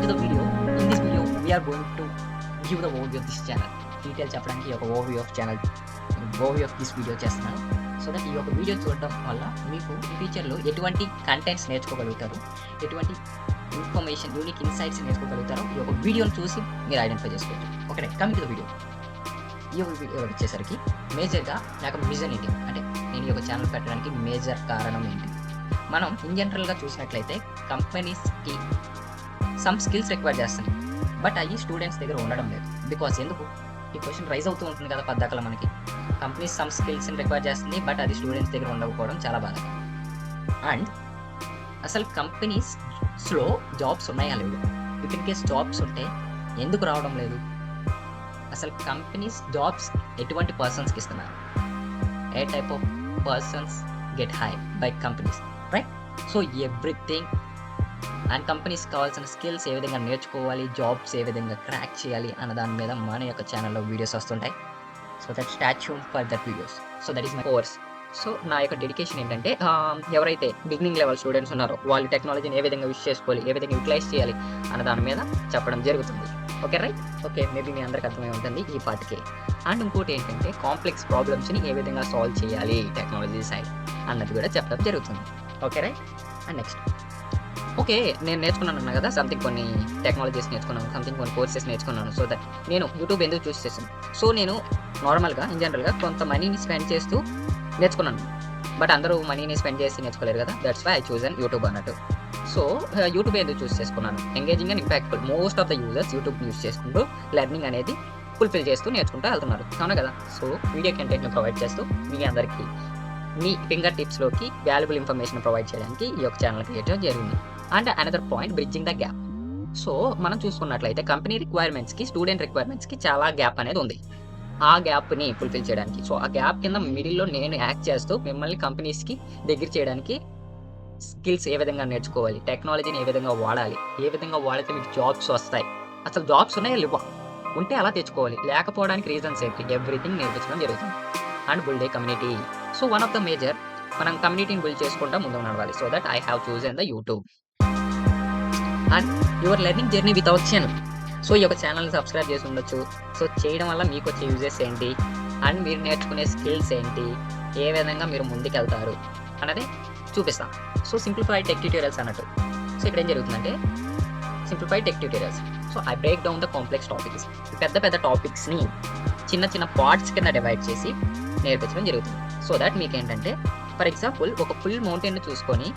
to the video. In this video, we are going to give the overview of this channel. Detail చెప్పడానికి ఒక overview of channel overview of this video చేస్తున్నాను. So that ఈ యొక్క video చూడడం వల్ల మీకు ఫ్యూచర్లో ఎటువంటి కంటెంట్స్ నేర్చుకోగలుగుతారు, ఎటువంటి ఇన్ఫర్మేషన్ యూనిక్ ఇన్సైట్స్ నేర్చుకోగలుగుతారు ఈ యొక్క వీడియోని చూసి మీరు ఐడెంటిఫై చేసుకోవచ్చు. Okay, coming to the video. ఈ యొక్క వీడియో వచ్చేసరికి మేజర్గా నాకు విజన్ ఏంటి అంటే నేను ఈ యొక్క ఛానల్ పెట్టడానికి మేజర్ కారణం ఏంటి, మనం ఇన్ జనరల్గా చూసినట్లయితే కంపెనీస్కి సమ్ స్కిల్స్ రిక్వైర్ చేస్తాయి, బట్ అవి స్టూడెంట్స్ దగ్గర ఉండడం లేదు. బికాస్ ఎందుకు ఈ క్వశ్చన్ రైజ్ అవుతూ ఉంటుంది కదా పద్దాకల మనకి, కంపెనీస్ సమ్ స్కిల్స్ని రిక్వైర్ చేస్తుంది బట్ అది స్టూడెంట్స్ దగ్గర ఉండకపోవడం చాలా బాధగా. అండ్ అసలు కంపెనీస్లో జాబ్స్ ఉన్నాయా లేవు, ఇఫ్ ఇన్ కేస్ జాబ్స్ ఉంటే ఎందుకు రావడం లేదు, అసలు కంపెనీస్ జాబ్స్ ఎటువంటి పర్సన్స్కి ఇస్తున్నారు, ఏ type of persons get hire by companies, right? So everything and companies కావాల్సిన స్కిల్స్ ఏ విధంగా నేర్చుకోవాలి, జాబ్స్ ఏ విధంగా క్రాక్ చేయాలి అన్న దాని మీద మన యొక్క ఛానల్లో వీడియోస్ వస్తుంటాయి. So that start tune for that videos. So that is my course. So నా యొక్క డెడికేషన్ ఏంటంటే ఎవరైతే బిగినింగ్ లెవెల్ స్టూడెంట్స్ ఉన్నారో వాళ్ళు టెక్నాలజీని ఏ విధంగా యూజ్ చేసుకోవాలి, ఏ విధంగా యూటిలైజ్ చేయాలి అన్న దాని మీద చెప్పడం జరుగుతుంది. Okay right? ఓకే, మేబీ మీ అందరికి అర్థమై ఉంటుంది ఈ పార్ట్కి. అండ్ ఇంకోటి ఏంటంటే కాంప్లెక్స్ ప్రాబ్లమ్స్ని ఏ విధంగా సాల్వ్ చేయాలి టెక్నాలజీ సైడ్ అన్నది కూడా చెప్పడం జరుగుతుంది. Okay right? And next okay, నేను నేర్చుకున్నాను అన్నా కదా, సంథింగ్ కొన్ని టెక్నాలజీస్ నేర్చుకున్నాను, సంథింగ్ కొన్ని కోర్సెస్ నేర్చుకున్నాను. సో దట్ నేను యూట్యూబ్ ఎందుకు చూస్ చేశాను, సో నేను నార్మల్గా ఇన్ జనరల్గా కొంత మనీని స్పెండ్ చేస్తూ నేర్చుకున్నాను, బట్ అందరూ మనీని స్పెండ్ చేసి నేర్చుకోలేరు కదా, that's why I chosen YouTube అన్నట్టు. సో యూట్యూబ్ ఎందుకు చూస్ చేసుకున్నాను, engaging and impactful. Most of the users YouTube use చేసుకుంటూ లెర్నింగ్ అనేది ఫుల్ఫిల్ చేస్తూ నేర్చుకుంటూ వెళ్తున్నారు, అవునా కదా? సో వీడియో కంటెంట్ని ప్రొవైడ్ చేస్తూ మీ అందరికీ మీ ఫింగర్ టిప్స్లోకి వాల్యుబుల్ ఇన్ఫర్మేషన్ ప్రొవైడ్ చేయడానికి ఈ యొక్క ఛానల్ క్రియేట్ చేయడం జరిగింది. And another point, bridging the gap. So మనం చూసుకున్నట్లయితే కంపెనీ రిక్వైర్మెంట్స్కి స్టూడెంట్ రిక్వైర్మెంట్స్కి చాలా గ్యాప్ అనేది ఉంది. ఆ గ్యాప్ని ఫుల్ఫిల్ చేయడానికి, సో ఆ గ్యాప్ కింద మిడిల్లో నేను యాక్ట్ చేస్తూ మిమ్మల్ని కంపెనీస్కి దగ్గర చేయడానికి స్కిల్స్ ఏ విధంగా నేర్చుకోవాలి, టెక్నాలజీని ఏ విధంగా వాడాలి, ఏ విధంగా వాడితే మీకు జాబ్స్ వస్తాయి, అసలు జాబ్స్ ఉన్నాయా లేవా, ఉంటే అలా తెచ్చుకోవాలి, లేకపోవడానికి రీజన్స్ ఏంటి, ఎవ్రీథింగ్ నేర్పించడం జరుగుతుంది. And build a community. So one of the major మనం కమ్యూనిటీని బిల్డ్ చేసుకుంటా ముందుకు నడవాలి. So that I have chosen the YouTube and your learning journey with our channel. So ఈ యొక్క ఛానల్ని సబ్స్క్రైబ్ చేసి ఉండొచ్చు. సో చేయడం వల్ల మీకు వచ్చే యూజెస్ ఏంటి అండ్ మీరు నేర్చుకునే స్కిల్స్ ఏంటి, ఏ విధంగా మీరు ముందుకెళ్తారు అన్నది చూపిస్తాం. సో సింప్లిఫైడ్ టెక్ ట్యూటోరియల్స్ అన్నట్టు. సో ఇక్కడ ఏం జరుగుతుందంటే simplified tech tutorials. So I break down the complex topics. పెద్ద పెద్ద టాపిక్స్ని చిన్న చిన్న పార్ట్స్ కింద డివైడ్ చేసి నేర్పించడం జరుగుతుంది. సో దట్ మీకు ఏంటంటే ఫర్ ఎగ్జాంపుల్ ఒక ఫుల్ మౌంటైన్ని చూసుకొని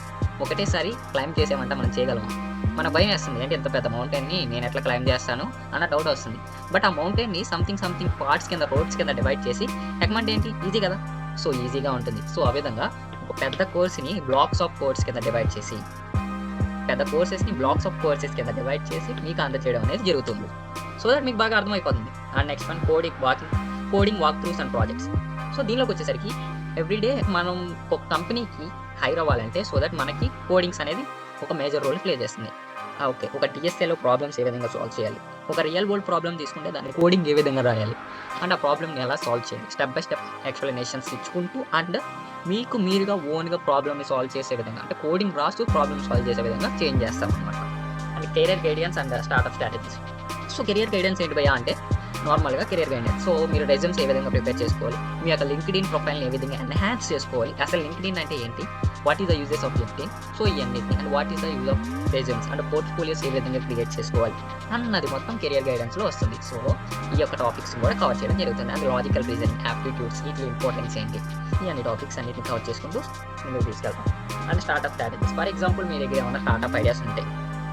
ఒకటేసారి క్లైంబ్ చేసామంటే మనం చేయగలము, మన భయం వేస్తుంది, ఏంటి ఎంత పెద్ద మౌంటైన్ని నేను ఎట్లా క్లైంబ్ చేస్తాను అన్న డౌట్ వస్తుంది. బట్ ఆ మౌంటైన్ని సంథింగ్ పార్ట్స్ కింద రోడ్స్ కింద డివైడ్ చేసి ఎక్కమంటే ఏంటి ఈజీ కదా, సో ఈజీగా ఉంటుంది. సో ఆ విధంగా ఒక పెద్ద కోర్స్ని బ్లాక్స్ ఆఫ్ కోర్స్ కింద డివైడ్ చేసి పెద్ద కోర్సెస్ని బ్లాక్స్ ఆఫ్ కోర్సెస్ కింద డివైడ్ చేసి మీకు అందచేయడం అనేది జరుగుతుంది. సో దట్ మీకు బాగా అర్థమైపోతుంది. And next one coding walk throughs and projects. So దీనిలోకి వచ్చేసరికి ఎవ్రీడే మనం ఒక కంపెనీకి హైర్ అవ్వాలంటే సో దట్ మనకి కోడింగ్స్ అనేది ఒక మేజర్ రోల్ ప్లే చేస్తుంది. ఓకే, ఒక టీఎస్ఏలో ప్రాబ్లమ్స్ ఏ విధంగా సాల్వ్ చేయాలి, ఒక రియల్ వరల్డ్ ప్రాబ్లమ్ తీసుకుంటే దాన్ని కోడింగ్ ఏ విధంగా రాయాలి అండ్ ఆ ప్రాబ్లమ్ని ఎలా సాల్వ్ చేయాలి, స్టెప్ బై స్టెప్ ఎక్స్ప్లెనేషన్స్ ఇచ్చుకుంటూ అండ్ మీకు మీరుగా ఓన్గా ప్రాబ్లమ్ని సాల్వ్ చేసే విధంగా అంటే కోడింగ్ రాస్తూ ప్రాబ్లమ్ సాల్వ్ చేసే విధంగా చేంజ్ చేస్తాం అనమాట. And career guidance and startup strategies. So career guidance ఏంటి భయ్యా అంటే నార్మల్గా కెరియర్ గైడెన్స్. సో మీరు రెజ్యూమ్స్ ఏ విధంగా ప్రిపేర్ చేసుకోవాలి, మీ యొక్క లింక్డ్ఇన్ ప్రొఫైల్ని ఏ విధంగా ఎన్హాన్స్ చేసుకోవాలి, అసలు లింక్డ్ఇన్ అంటే ఏంటి, what is the uses of LinkedIn, so ఇవన్నీ and what is the use of resumes and portfolios ఏ విధంగా క్రియేట్ చేసుకోవాలి అన్నది మొత్తం కెరియర్ గైడెన్స్లో వస్తుంది. సో ఈ యొక్క టాపిక్స్ కూడా కవర్ చేయడం జరుగుతుంది. అండ్ లాజికల్ రీజనింగ్, యాప్టిట్యూడ్స్, వీటి ఇంపార్టెన్స్ ఏంటి, ఈ అన్ని టాపిక్స్ అన్నిటిని కవర్ చేసుకుంటూ ముందుకు తీసుకెళ్తాం. And startup strategies. For example మీ దగ్గర ఏమైనా స్టార్ట్అప్ ఐడియాస్ ఉంటాయి,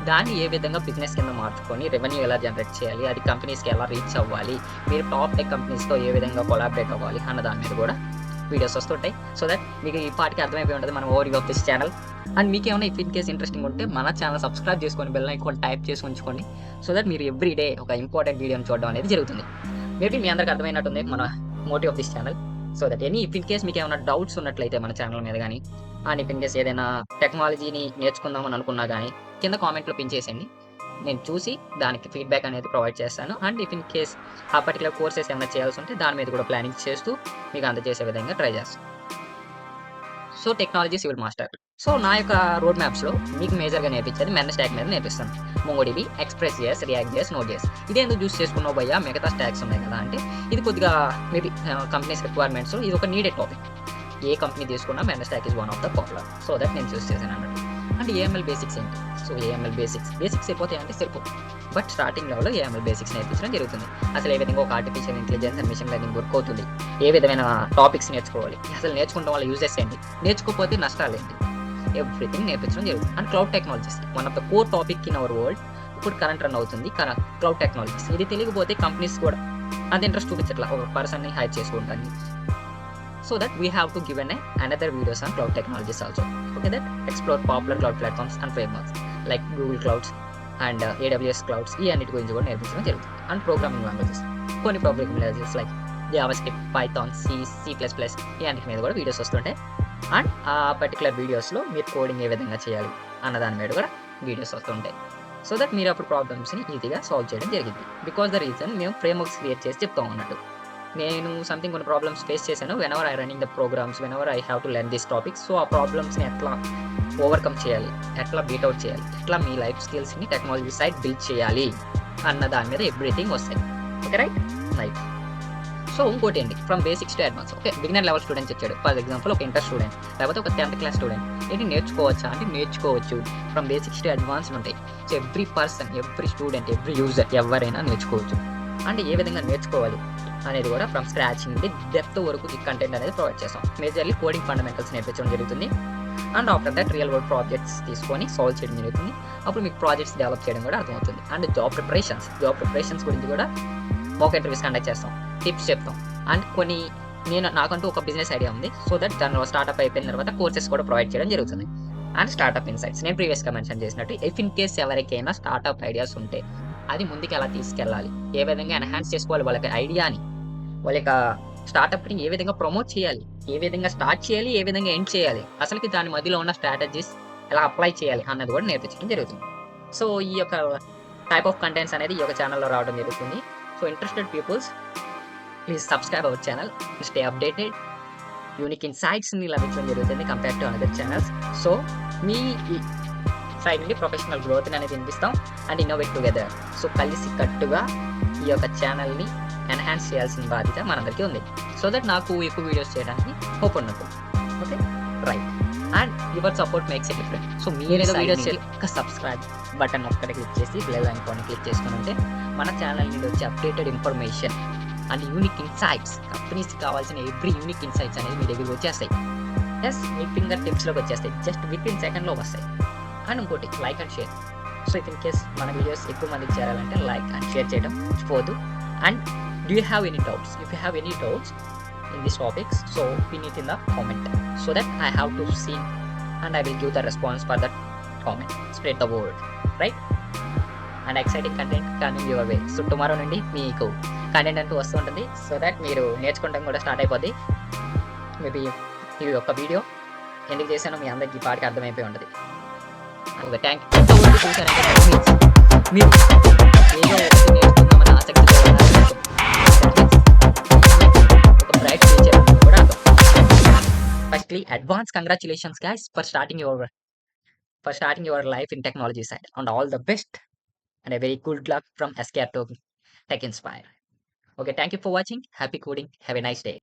దాన్ని ఏ విధంగా బిజినెస్ కింద మార్చుకొని రెవెన్యూ ఎలా జనరేట్ చేయాలి, అది కంపెనీస్కి ఎలా రీచ్ అవ్వాలి, మీరు టాప్ టెక్ కంపెనీస్తో ఏ విధంగా కొలాబరేట్ అవ్వాలి అన్న దాని మీద కూడా వీడియోస్ వస్తుంటాయి. సో దట్ మీకు ఈ పార్ట్కి అర్థమైపోయి ఉంటుంది మన overview of this channel. And మీకు ఏమైనా ఇఫ్ ఇన్ కేస్ ఇంట్రెస్టింగ్ ఉంటే మన ఛానల్ సబ్స్క్రైబ్ చేసుకొని బెల్ ఐకాన్ టైప్ చేసి ఉంచుకోండి. సో దట్ మీరు ఎవ్రీడే ఒక ఇంపార్టెంట్ వీడియోని చూడడం అనేది జరుగుతుంది. మేబీ మీ అందరికి అర్థమైనట్టుంది మన motive of this channel. So that if in case మీకు ఏమైనా డౌట్స్ ఉన్నట్లయితే మన ఛానల్ మీద కానీ అండ్ ఇఫ్ ఇన్ కేస్ ఏదైనా టెక్నాలజీని నేర్చుకుందామని అనుకున్నా కానీ కింద కామెంట్లో పిన్ చేసేయండి, నేను చూసి దానికి ఫీడ్బ్యాక్ అనేది ప్రొవైడ్ చేస్తాను. అండ్ ఇఫ్ ఇన్ కేస్ ఆ పర్టికులర్ కోర్సెస్ ఏమైనా చేయాల్సి ఉంటే దాని మీద కూడా ప్లానింగ్ చేస్తూ మీకు అందజేసే విధంగా ట్రై చేస్తాను. So technology civil master. So నా యొక్క రోడ్ మ్యాప్స్‌లో మీకు మేజర్‌గా నేర్పించేది మెన్ స్టాక్ మీద నేర్పిస్తాను. MongoDB, Express JS, React JS, Node JS. ఇదేందుకు చూస్ చేసుకున్నావు భయ్యా మిగతా స్టాక్స్ ఉన్నాయి కదా! అంటే ఇది కొద్దిగా మేబీ కంపెనీస్ రిక్వైర్మెంట్స్ ఇది ఒక నీడెడ్ టాపిక్. ఏ కంపెనీ తీసుకున్నా men stock is one of the popular. So that నేను చూస్ చేశానన్నట్టు. అండ్ ఏఎంఎల్ బేసిక్స్ ఏంటి? సో ఏఎంఎల్ బేసిక్స్ సరిపోతాయంటే సరిపోవు. బట్ స్టార్టింగ్ లెవెల్‌లో ఏఎంఎల్ బేసిక్స్ నేర్పించడం జరుగుతుంది. అసలు ఏ విధంగా ఒక artificial intelligence and machine learning work అవుతుంది? ఏ విధమైన టాపిక్స్ నేర్చుకోవాలి? అసలు నేర్చుకోవడం వల్ల యూజెస్ ఏంటి? నేర్చుకోకపోతే నష్టాలేంటి? ఎవ్రీథింగ్ నేర్పించడం జరుగుతుంది. And cloud technologies one of the core topic in our world. ఇప్పుడు కరెంట్ రన్ అవుతుంది క్లౌడ్ టెక్నాలజీస్. ఇది తెలియకపోతే కంపెనీస్ కూడా అంత ఇంట్రెస్ట్ చూపించట్లా ఒక పర్సన్ని హైర్ చేసుకుంటానికి. So that we have to give another videos on cloud technologies also. Okay, that explore popular cloud platforms and frameworks like Google Clouds and AWS Clouds. ఈ అన్నిటి గురించి కూడా నేర్పించడం జరుగుతుంది. అండ్ ప్రోగ్రామింగ్ లాంగ్వేజెస్ కొన్ని programming languages like JavaScript, Python, C plus plus ఈ అన్నిటి మీద కూడా వీడియోస్ వస్తుంటాయి. అండ్ ఆ పర్టికులర్ వీడియోస్లో మీరు కోడింగ్ ఏ విధంగా చేయాలి అన్న దాని మీద కూడా వీడియోస్ వస్తుంటాయి. సో దట్ మీరు అప్పుడు ప్రాబ్లమ్స్ని ఈజీగా సాల్వ్ చేయడం జరిగింది. బికాస్ ద రీజన్ మేము ఫ్రేమ్వర్క్స్ క్రియేట్ చేసి చెప్తాం అన్నట్టు. నేను సంథింగ్ కొన్ని ప్రాబ్లమ్స్ ఫేస్ చేశాను whenever I running the programs, whenever I have to learn this topics. సో ఆ ప్రాబ్లమ్స్ని ఎట్లా ఓవర్కమ్ చేయాలి, ఎట్లా బీట్అవుట్ చేయాలి, ఎట్లా మీ లైఫ్ స్కిల్స్ని టెక్నాలజీ సైడ్ బిల్డ్ చేయాలి అన్న దాని మీద ఎవ్రీథింగ్ వస్తాయి. Okay, right. సో ఇంకోటి ఏంటి, from basics to advance. Okay, beginner level students వచ్చాడు. ఫర్ ఎగ్జాంపుల్ ఒక ఇంటర్ స్టూడెంట్ లేకపోతే ఒక 10th క్లాస్ స్టూడెంట్ ఏంటి నేర్చుకోవచ్చా అంటే నేర్చుకోవచ్చు. ఫ్రమ్ బేసిక్స్ టు అడ్వాన్స్ ఉంటాయి. So every person, every student, every user ఎవరైనా నేర్చుకోవచ్చు. అంటే ఏ విధంగా నేర్చుకోవాలి అనేది కూడా ఫ్రమ్ స్క్రాచ్ నుండి డెప్త్ వరకు ఈ కంటెంట్ అనేది ప్రొవైడ్ చేస్తాం. మేజర్లీ కోడింగ్ ఫండమెంటల్స్ నేర్పించడం జరుగుతుంది. And after that real world projects తీసుకొని సాల్వ్ చేయడం జరుగుతుంది. అప్పుడు మీకు ప్రాజెక్ట్స్ డెవలప్ చేయడం కూడా అర్థమవుతుంది. అండ్ జాబ్ ప్రిపరేషన్స్ గురించి కూడా మాక్ ఇంటర్వ్యూస్ కండక్ట్ చేస్తాం, టిప్స్ చెప్తాం. అండ్ కొన్ని నాకంటూ ఒక బిజినెస్ ఐడియా ఉంది. సో దట్ దానిలో స్టార్ట్అప్ అయిపోయిన తర్వాత కోర్సెస్ కూడా ప్రొవైడ్ చేయడం జరుగుతుంది. అండ్ స్టార్ట్అప్ ఇన్సైట్స్ నేను ప్రీవియస్గా మెన్షన్ చేసినట్టు ఇఫ్ ఇన్ కేస్ ఎవరికైనా స్టార్ట్అప్ ఐడియాస్ ఉంటే అది ముందుకు ఎలా తీసుకెళ్ళాలి, ఏ విధంగా ఎన్హాన్స్ చేసుకోవాలి వాళ్ళకి ఐడియాని, వాళ్ళ యొక్క స్టార్ట్అప్ని ఏ విధంగా ప్రమోట్ చేయాలి, ఏ విధంగా స్టార్ట్ చేయాలి, ఏ విధంగా ఎండ్ చేయాలి, అసలుకి దాని మధ్యలో ఉన్న స్ట్రాటజీస్ ఎలా అప్లై చేయాలి అన్నది కూడా నేర్పించడం జరుగుతుంది. సో ఈ యొక్క టైప్ ఆఫ్ కంటెంట్స్ అనేది ఈ యొక్క ఛానల్లో రావడం జరుగుతుంది. So interested peoples please subscribe our channel, stay updated. Unique ఇన్సైట్స్ని లభించడం జరుగుతుంది compare to another channels. So మీ సైడ్ నుండి ప్రొఫెషనల్ గ్రోత్ అనేది వినిపిస్తాం అండ్ ఇన్నోవేట్ టుగెదర్. సో కలిసి కట్టుగా ఈ యొక్క ఛానల్ని ఎన్హాన్స్ చేయాల్సిన బాధ్యత మనందరికీ ఉంది. సో దట్ నాకు ఎక్కువ వీడియోస్ చేయడానికి హోప్ ఉన్నట్టు. Okay, right. And your support makes a different. So మీరు వీడియోస్ ఒక సబ్స్క్రైబ్ బటన్ ఒక్కటి క్లిక్ చేసి బెల్ ఐకాన్ క్లిక్ చేసుకుని ఉంటే మన ఛానల్ నుండి వచ్చే updated information and unique insights, companies కావాల్సిన ఎవ్రీ యూనిక్ ఇన్సైట్స్ అనేది మీ దగ్గరికి వచ్చేస్తాయి. ఎస్, మీ ఫింగర్ టిప్స్లోకి వచ్చేస్తాయి. జస్ట్ విత్ ఇన్ సెకండ్లో వస్తాయి. అండ్ ఇంకోటి like and share. So if in case మన వీడియోస్ ఎక్కువ మందికి చేరాలంటే లైక్ అండ్ షేర్ చేయడం మర్చిపోవద్దు. And do you have any doubts? If you have any doubts in these topics, so pin it in the comment so that I have to see and I will give the response for that comment. Spread the word, right? And exciting content coming your way. So tomorrow నుండి మీకు content అంటూ వస్తూ ఉంటుంది. So that మీరు నేర్చుకోవడం కూడా start అయిపోద్ది. Maybe ఈ యొక్క వీడియో ఎందుకు చేశానో మీ అందరికీ పాటికి అర్థమైపోయి ఉంటుంది. Okay, thank you. ఇంతవరకు చూసారంటే మీరు ఏదో ఒకటి నేర్చుకుందామని ఆసక్తితో బ్రైట్ ఫ్యూచర్ కూడా అర్థం. Firstly advance congratulations guys for starting your life in technology side and all the best and a very good luck from SKR to Tech Inspire. Okay, thank you for watching. Happy coding. Have a nice day.